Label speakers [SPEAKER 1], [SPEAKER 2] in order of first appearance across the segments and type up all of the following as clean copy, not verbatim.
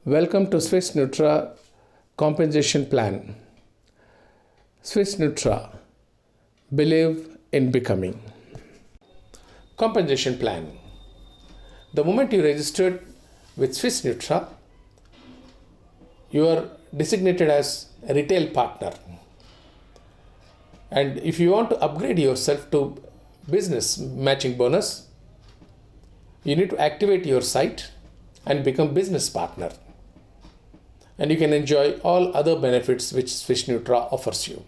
[SPEAKER 1] Welcome to Swiss Nutra Compensation Plan. Swiss Nutra, believe in becoming. Compensation Plan. The moment you registered with Swiss Nutra, you are designated as a retail partner. And if you want to upgrade yourself to business matching bonus, you need to activate your site and become business partner. And you can enjoy all other benefits which Swiss Nutra offers you.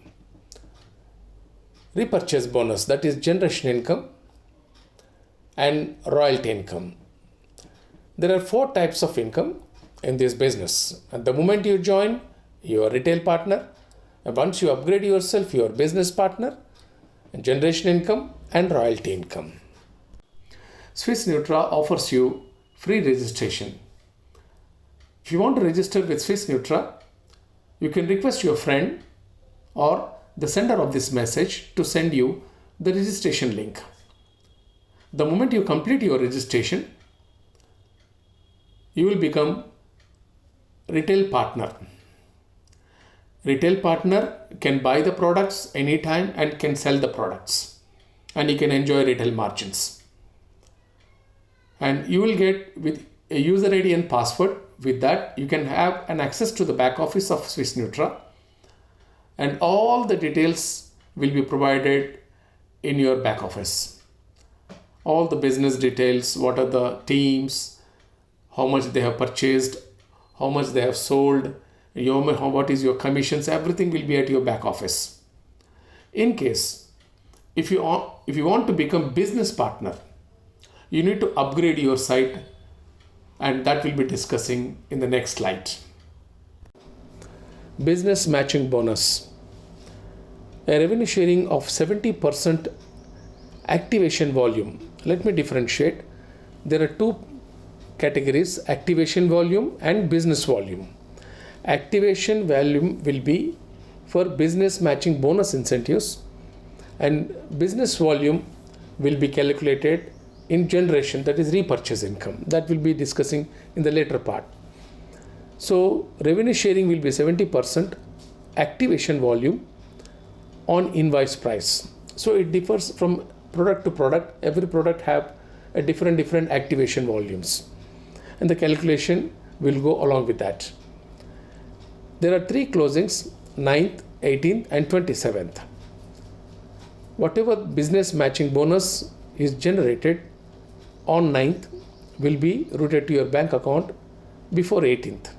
[SPEAKER 1] Repurchase bonus, that is generation income and royalty income. There are 4 types of income in this business. At the moment you join, you are retail partner. And once you upgrade yourself, you are business partner, and generation income and royalty income. Swiss Nutra offers you free registration. If you want to register with Swiss Nutra, you can request your friend or the sender of this message to send you the registration link. The moment you complete your registration, you will become retail partner. Retail partner can buy the products anytime and can sell the products, and you can enjoy retail margins. And you will get with a user ID and password. With that, you can have an access to the back office of Swiss Nutra, and all the details will be provided in your back office. All the business details, what are the teams, how much they have purchased, how much they have sold, what is your commissions, everything will be at your back office. In case, if you want to become business partner, you need to upgrade your site, and that we'll be discussing in the next slide. Business matching bonus. A revenue sharing of 70% activation volume. Let me differentiate. There are 2 categories, activation volume and business volume. Activation volume will be for business matching bonus incentives, and business volume will be calculated in generation, that is repurchase income. That will be discussing in the later part. So revenue sharing will be 70% activation volume on invoice price. So it differs from product to product. Every product have a different activation volumes, and the calculation will go along with that. There are 3 closings, 9th, 18th and 27th. Whatever business matching bonus is generated on 9th will be routed to your bank account before 18th.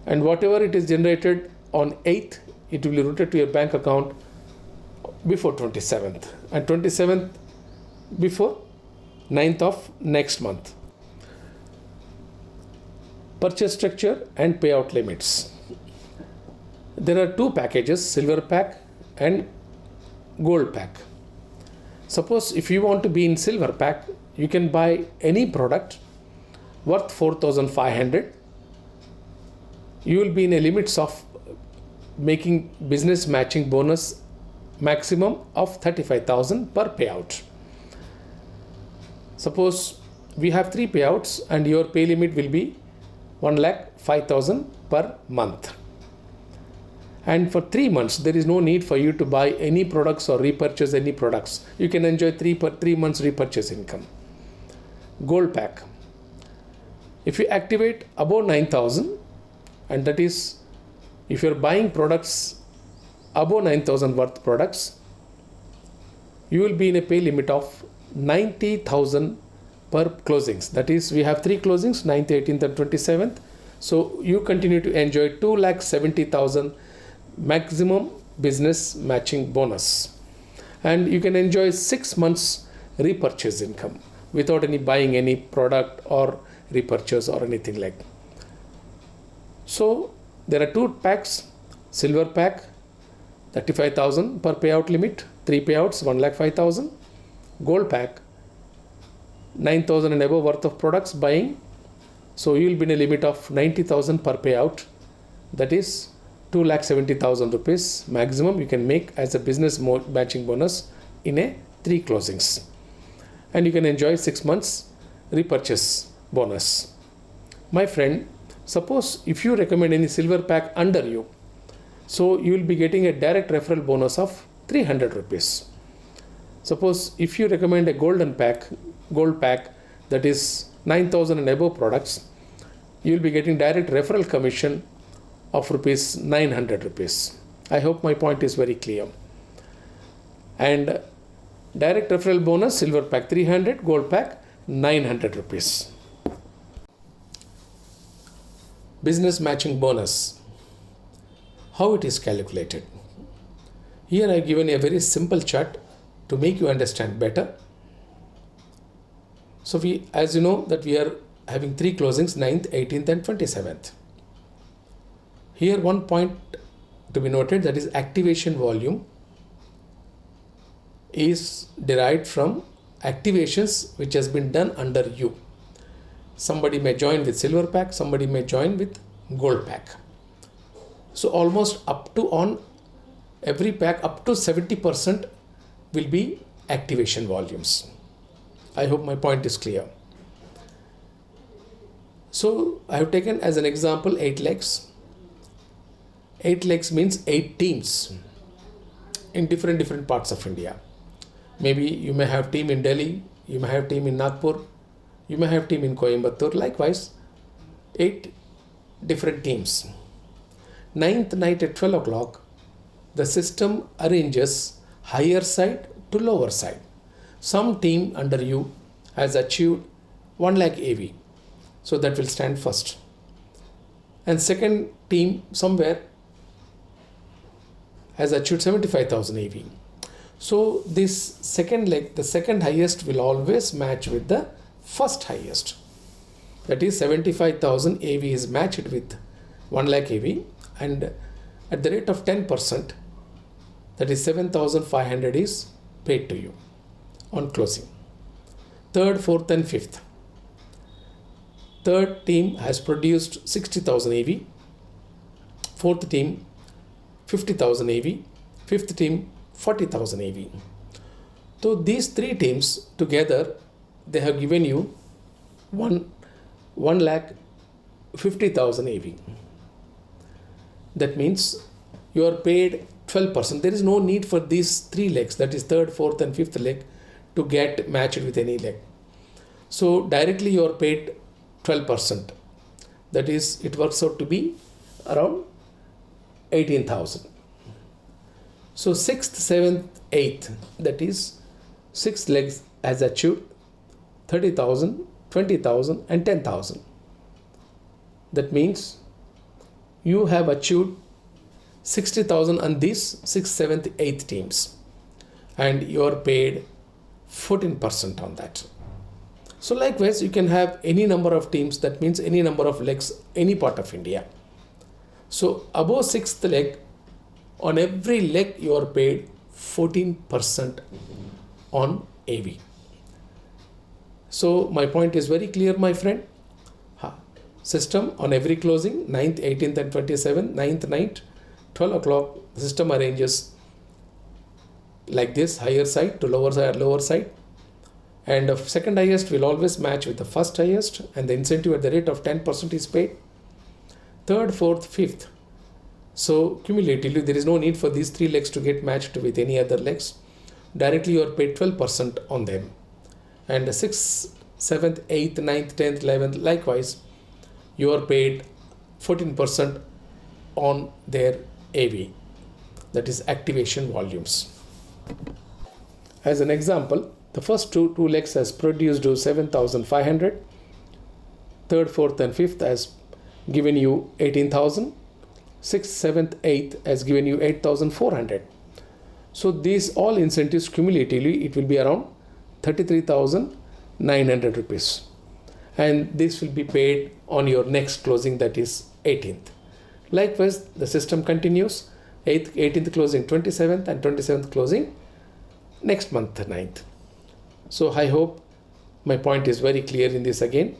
[SPEAKER 1] And whatever it is generated on 8th, it will be routed to your bank account before 27th. And 27th before 9th of next month. Purchase structure and payout limits. There are 2 packages, silver pack and gold pack. Suppose if you want to be in silver pack, you can buy any product worth 4,500. You will be in a limits of making business matching bonus maximum of 35,000 per payout. Suppose we have 3 payouts and your pay limit will be 1,05,000 per month. And for 3 months, there is no need for you to buy any products or repurchase any products. You can enjoy 3 months repurchase income. Gold pack. If you activate above 9,000, and that is if you're buying products above 9,000 worth products, you will be in a pay limit of 90,000 per closings. That is, we have 3 closings, 9th, 18th and 27th. So you continue to enjoy 2,70,000 maximum business matching bonus, and you can enjoy 6 months repurchase income without any buying any product or repurchase or anything like. So there are 2 packs, silver pack 35,000 per payout limit, 3 payouts 1,05,000. Gold pack 9,000 and above worth of products buying, so you will be in a limit of 90,000 per payout, that is 2,70,000 rupees maximum you can make as a business matching bonus in a 3 closings, and you can enjoy 6 months repurchase bonus. My friend, Suppose if you recommend any silver pack under you, so you will be getting a direct referral bonus of 300 rupees. Suppose if you recommend a gold pack that is 9,000 and above products, you will be getting direct referral commission of rupees 900 rupees. I hope my point is very clear. And direct referral bonus, silver pack 300, gold pack 900 rupees. Business matching bonus. How it is calculated? Here I have given a very simple chart to make you understand better. So as you know that we are having 3 closings, 9th, 18th and 27th. Here one point to be noted, that is activation volume is derived from activations which has been done under you. Somebody may join with silver pack, somebody may join with gold pack. So almost up to on every pack up to 70% will be activation volumes. I hope my point is clear. So I have taken as an example 8 legs. 8 legs means 8 teams in different parts of India. Maybe you may have team in Delhi, you may have team in Nagpur, you may have team in Coimbatore. Likewise, 8 different teams. 9th night at 12 o'clock, the system arranges higher side to lower side. Some team under you has achieved 1 lakh AV. So that will stand first. And second team somewhere has achieved 75,000 AV. So this second leg, the second highest will always match with the first highest. That is 75,000 AV is matched with 1 lakh AV, and at the rate of 10%, that is 7,500 is paid to you on closing. Third, fourth and fifth. Third team has produced 60,000 AV. Fourth team 50,000 AV. Fifth team 40,000 AV. So these 3 teams together, they have given you 1 lakh 50,000 AV. That means you are paid 12%. There is no need for these 3 legs, that is third, fourth and fifth leg, to get matched with any leg. So directly you are paid 12%. That is, it works out to be around 18,000. So 6th, 7th, 8th, that is 6 legs has achieved 30,000, 20,000 and 10,000. That means you have achieved 60,000 on these 6th, 7th, 8th teams, and you are paid 14% on that. So likewise, you can have any number of teams, that means any number of legs, any part of India. So above 6th leg, on every leg you are paid 14% on AV. So my point is very clear, my friend. System on every closing, 9th, 18th and 27th, 9th night, 12 o'clock, the system arranges like this, higher side to lower side. And the second highest will always match with the first highest, and the incentive at the rate of 10% is paid. Third, fourth, fifth. So cumulatively, there is no need for these 3 legs to get matched with any other legs. Directly you are paid 12% on them. And the 6th, 7th, 8th, 9th, 10th, 11th, likewise, you are paid 14% on their AV, that is activation volumes. As an example, the first two legs has produced 7,500. Third, fourth and fifth has given you 18,000. 6th, 7th, 8th has given you 8,400. So these all incentives cumulatively, it will be around 33,900 rupees. And this will be paid on your next closing, that is 18th. Likewise, the system continues. 18th closing 27th and 27th closing next month 9th. So I hope my point is very clear in this again.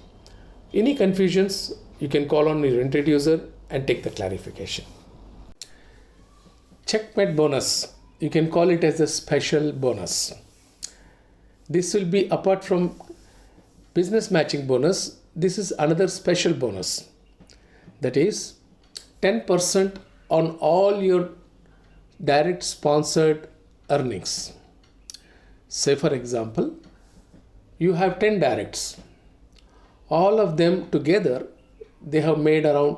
[SPEAKER 1] Any confusions, you can call on your introducer and take the clarification. Checkmate bonus, you can call it as a special bonus. This will be apart from business matching bonus. This is another special bonus. that is 10% on all your direct sponsored earnings. Say for example, you have 10 directs. All of them together, they have made around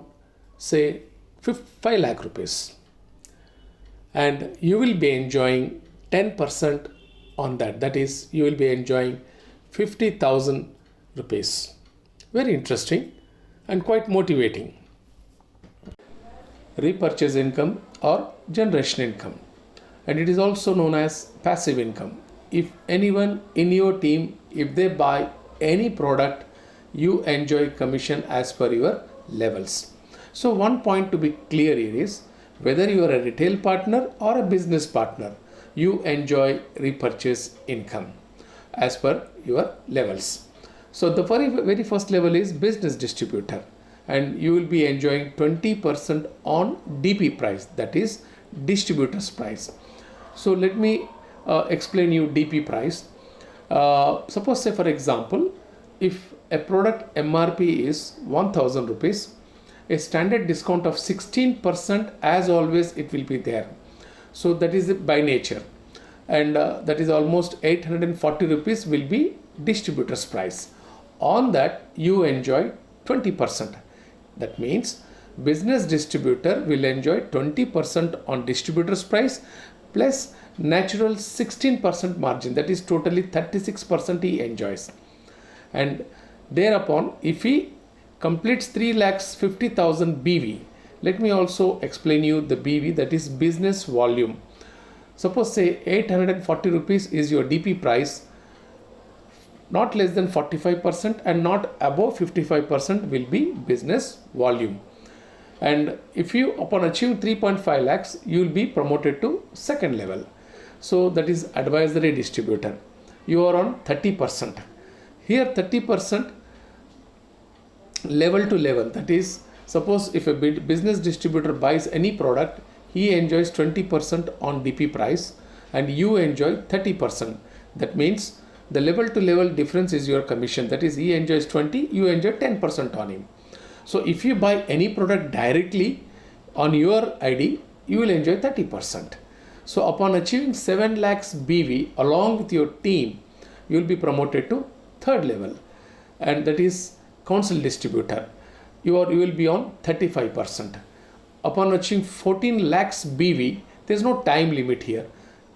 [SPEAKER 1] say 5 lakh rupees. And you will be enjoying 10% on that. That is, you will be enjoying 50,000 rupees. Very interesting and quite motivating. Repurchase income or generation income, and it is also known as passive income. If anyone in your team, if they buy any product, you enjoy commission as per your levels. So one point to be clear here is whether you are a retail partner or a business partner, you enjoy repurchase income as per your levels. So the very first level is business distributor, and you will be enjoying 20% on DP price, that is distributor's price. So let me explain you DP price. Suppose say for example, if a product MRP is 1000 rupees, a standard discount of 16% as always it will be there. So that is by nature, and that is almost 840 rupees will be distributor's price. On that you enjoy 20%. That means business distributor will enjoy 20% on distributor's price plus natural 16% margin, that is totally 36% he enjoys. And thereupon if he completes 3,50,000 BV, let me also explain you the BV, that is business volume. Suppose say 840 rupees is your DP price, not less than 45% and not above 55% will be business volume. And if you upon achieving 3.5 lakhs, you will be promoted to second level. So that is advisory distributor. You are on 30%. Here 30% level to level, that is suppose if a business distributor buys any product, he enjoys 20% on DP price and you enjoy 30%. That means the level to level difference is your commission, that is he enjoys 20, you enjoy 10% on him. So if you buy any product directly on your ID, you will enjoy 30%. So upon achieving 7 lakhs BV along with your team, you will be promoted to third level, and that is council distributor. You will be on 35%. Upon achieving 14 lakhs BV, there is no time limit here.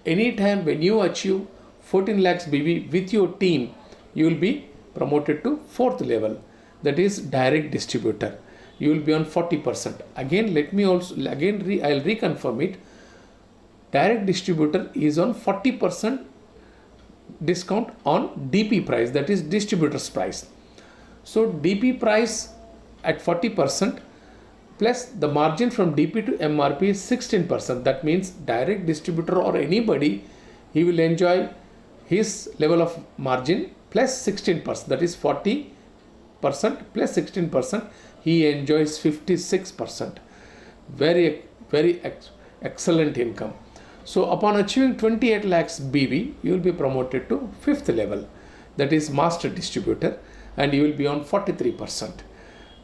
[SPEAKER 1] Anytime when you achieve 14 lakhs BV with your team, you will be promoted to fourth level, that is direct distributor. You will be on 40%. Again, let me also I'll reconfirm it. Direct distributor is on 40% discount on DP price, that is distributor's price. So DP price at 40% plus the margin from DP to MRP is 16%. That means direct distributor or anybody, he will enjoy his level of margin plus 16%, that is 40% plus 16%, he enjoys 56%. Very excellent income. So upon achieving 28 lakhs BV, you will be promoted to fifth level, that is master distributor, and you will be on 43%.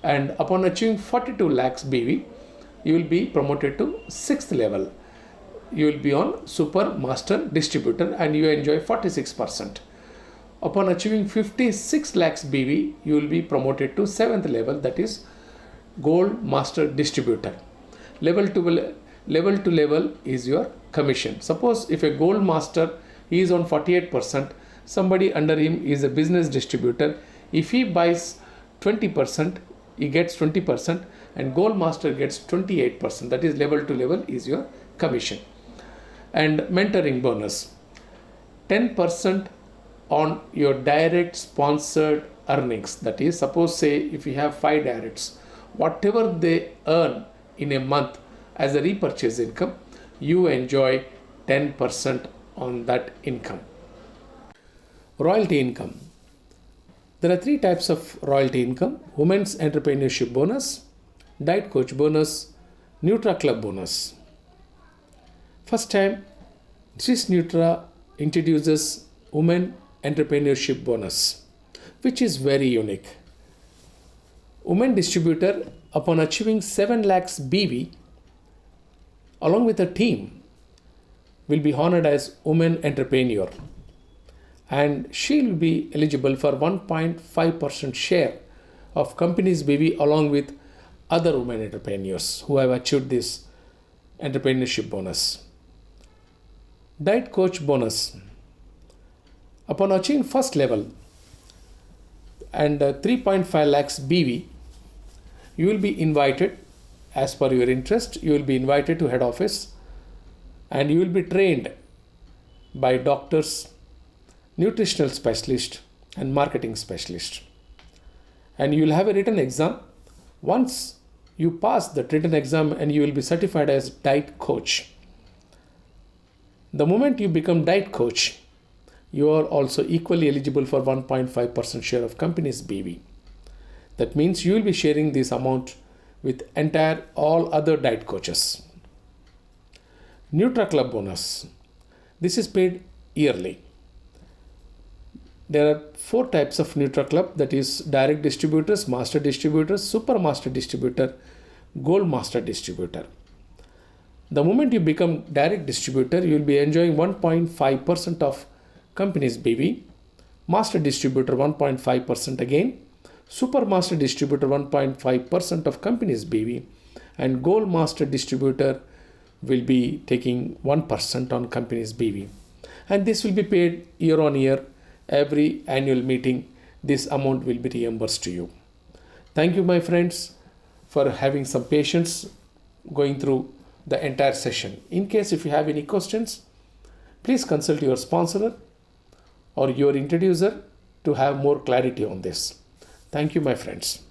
[SPEAKER 1] And upon achieving 42 lakhs BV, you will be promoted to sixth level. You will be on super master distributor and you enjoy 46%. Upon achieving 56 lakhs BV, you will be promoted to seventh level, that is gold master distributor. Level to level is your commission. Suppose if a gold master, he is on 48%, somebody under him is a business distributor. If he buys 20%, he gets 20% and gold master gets 28%. That is level to level is your commission. And mentoring bonus, 10% on your direct sponsored earnings. That is, suppose say if you have 5 directs, whatever they earn in a month as a repurchase income, you enjoy 10% on that income. Royalty income. There are 3 types of royalty income: Women's Entrepreneurship Bonus, Diet Coach Bonus, Nutra Club Bonus. First time, Swiss Nutra introduces Women Entrepreneurship Bonus, which is very unique. Women distributor upon achieving 7 lakhs BV, along with a team, will be honored as Women Entrepreneur, and she will be eligible for 1.5% share of company's BV along with other women entrepreneurs who have achieved this entrepreneurship bonus. Diet Coach Bonus. Upon achieving first level and 3.5 lakhs BV, you will be invited, as per your interest, you will be invited to head office and you will be trained by doctors, nutritional specialist and marketing specialist. And you will have a written exam. Once you pass the written exam and you will be certified as diet coach. The moment you become diet coach, you are also equally eligible for 1.5% share of company's BV. That means you will be sharing this amount with entire all other diet coaches. NutraClub bonus. This is paid yearly. There are 4 types of NutraClub, that is direct distributors, master distributors, super master distributor, gold master distributor. The moment you become direct distributor, you will be enjoying 1.5% of company's BV, master distributor 1.5% again, super master distributor 1.5% of company's BV, and gold master distributor will be taking 1% on company's BV. And this will be paid year on year. Every annual meeting, this amount will be reimbursed to you. Thank you, my friends, for having some patience going through the entire session. In case if you have any questions, please consult your sponsor or your introducer to have more clarity on this. Thank you, my friends.